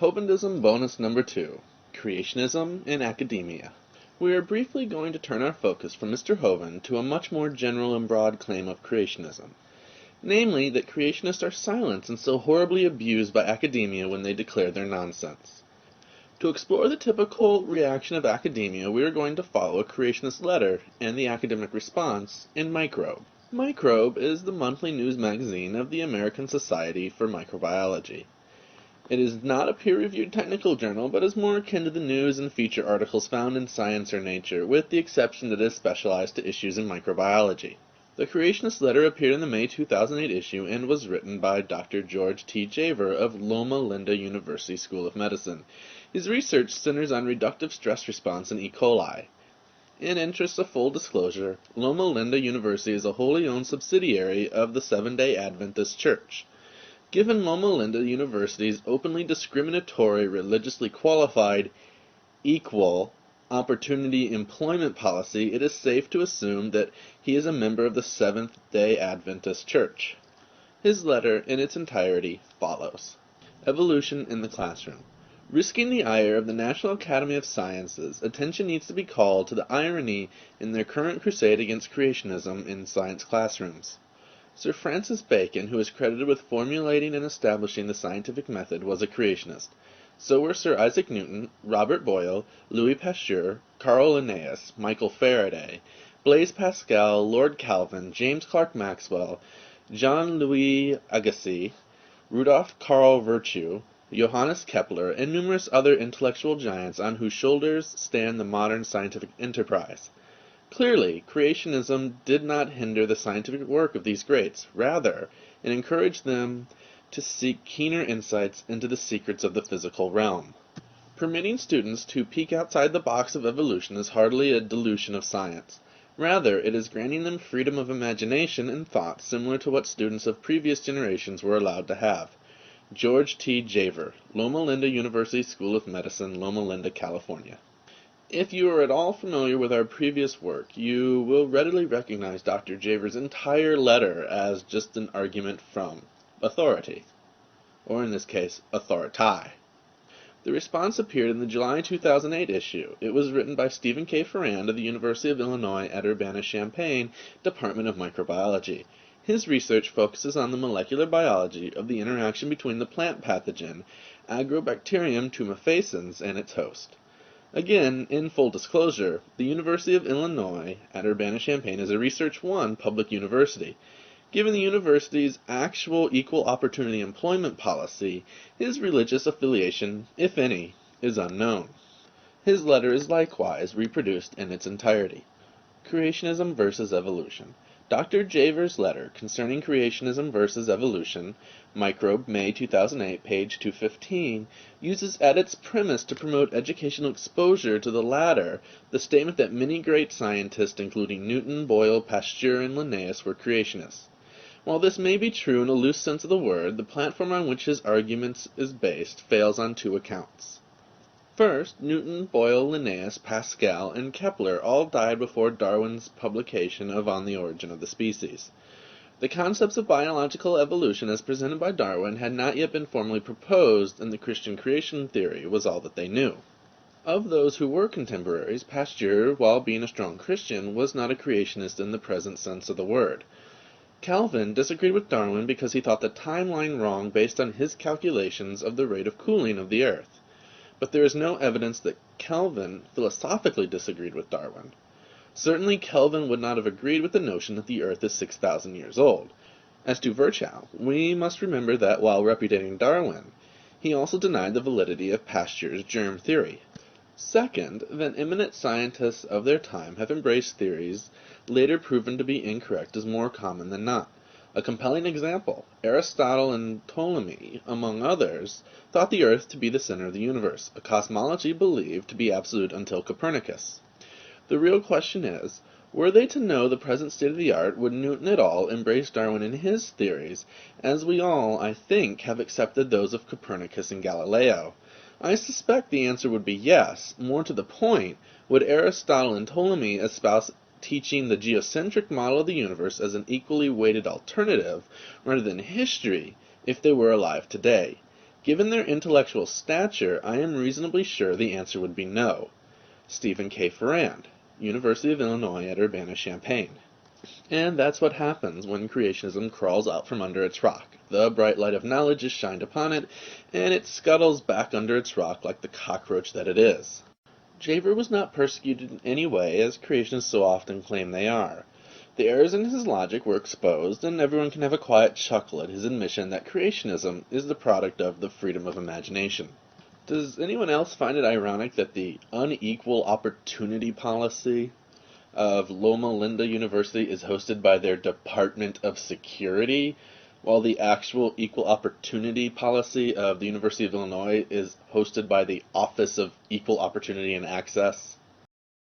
Hovindism bonus number 2, Creationism in Academia. We are briefly going to turn our focus from Mr. Hovind to a much more general and broad claim of creationism. Namely, that creationists are silenced and so horribly abused by academia when they declare their nonsense. To explore the typical reaction of academia, we are going to follow a creationist letter and the academic response in Microbe. Microbe is the monthly news magazine of the American Society for Microbiology. It is not a peer-reviewed technical journal, but is more akin to the news and feature articles found in Science or Nature, with the exception that it is specialized to issues in microbiology. The Creationist letter appeared in the May 2008 issue and was written by Dr. George T. Javer of Loma Linda University School of Medicine. His research centers on reductive stress response in E. coli. In interest of full disclosure, Loma Linda University is a wholly owned subsidiary of the Seventh-day Adventist Church. Given Loma Linda University's openly discriminatory, religiously qualified, equal opportunity employment policy, it is safe to assume that he is a member of the Seventh-day Adventist Church. His letter, in its entirety, follows. Evolution in the Classroom. Risking the ire of the National Academy of Sciences, attention needs to be called to the irony in their current crusade against creationism in science classrooms. Sir Francis Bacon, who is credited with formulating and establishing the scientific method, was a creationist. So were Sir Isaac Newton, Robert Boyle, Louis Pasteur, Carl Linnaeus, Michael Faraday, Blaise Pascal, Lord Kelvin, James Clerk Maxwell, Jean-Louis Agassiz, Rudolf Karl Virchow, Johannes Kepler, and numerous other intellectual giants on whose shoulders stand the modern scientific enterprise. Clearly, creationism did not hinder the scientific work of these greats. Rather, it encouraged them to seek keener insights into the secrets of the physical realm. Permitting students to peek outside the box of evolution is hardly a dilution of science. Rather, it is granting them freedom of imagination and thought similar to what students of previous generations were allowed to have. George T. Javer, Loma Linda University School of Medicine, Loma Linda, California. If you are at all familiar with our previous work, you will readily recognize Dr. Javer's entire letter as just an argument from authority, or in this case, authority. The response appeared in the July 2008 issue. It was written by Stephen K. Ferrand of the University of Illinois at Urbana-Champaign, Department of Microbiology. His research focuses on the molecular biology of the interaction between the plant pathogen Agrobacterium tumefaciens and its host. Again, in full disclosure, the University of Illinois at Urbana-Champaign is a Research 1 public university. Given the university's actual equal opportunity employment policy, his religious affiliation, if any, is unknown. His letter is likewise reproduced in its entirety. Creationism versus Evolution. Dr. Javer's letter concerning creationism versus evolution, Microbe, May 2008, page 215, uses at its premise to promote educational exposure to the latter the statement that many great scientists, including Newton, Boyle, Pasteur, and Linnaeus, were creationists. While this may be true in a loose sense of the word, the platform on which his argument is based fails on two accounts. First, Newton, Boyle, Linnaeus, Pascal, and Kepler all died before Darwin's publication of On the Origin of the Species. The concepts of biological evolution as presented by Darwin had not yet been formally proposed, and the Christian creation theory was all that they knew. Of those who were contemporaries, Pasteur, while being a strong Christian, was not a creationist in the present sense of the word. Calvin disagreed with Darwin because he thought the timeline wrong based on his calculations of the rate of cooling of the earth. But there is no evidence that Calvin philosophically disagreed with Darwin. Certainly Calvin would not have agreed with the notion that the earth is 6,000 years old. As to Virchow, we must remember that while repudiating Darwin, he also denied the validity of Pasteur's germ theory. Second, that eminent scientists of their time have embraced theories later proven to be incorrect is more common than not. A compelling example, Aristotle and Ptolemy, among others, thought the earth to be the center of the universe, a cosmology believed to be absolute until Copernicus. The real question is, were they to know the present state of the art, would Newton et al. Embrace Darwin and his theories, as we all, I think, have accepted those of Copernicus and Galileo? I suspect the answer would be yes. More to the point, would Aristotle and Ptolemy espouse teaching the geocentric model of the universe as an equally weighted alternative rather than history if they were alive today? Given their intellectual stature, I am reasonably sure the answer would be no. Stephen K. Ferrand, University of Illinois at Urbana-Champaign. And that's what happens when creationism crawls out from under its rock. The bright light of knowledge is shined upon it, and it scuttles back under its rock like the cockroach that it is. Javer was not persecuted in any way, as creationists so often claim they are. The errors in his logic were exposed, and everyone can have a quiet chuckle at his admission that creationism is the product of the freedom of imagination. Does anyone else find it ironic that the unequal opportunity policy of Loma Linda University is hosted by their Department of Security, while the actual equal opportunity policy of the University of Illinois is hosted by the Office of Equal Opportunity and Access?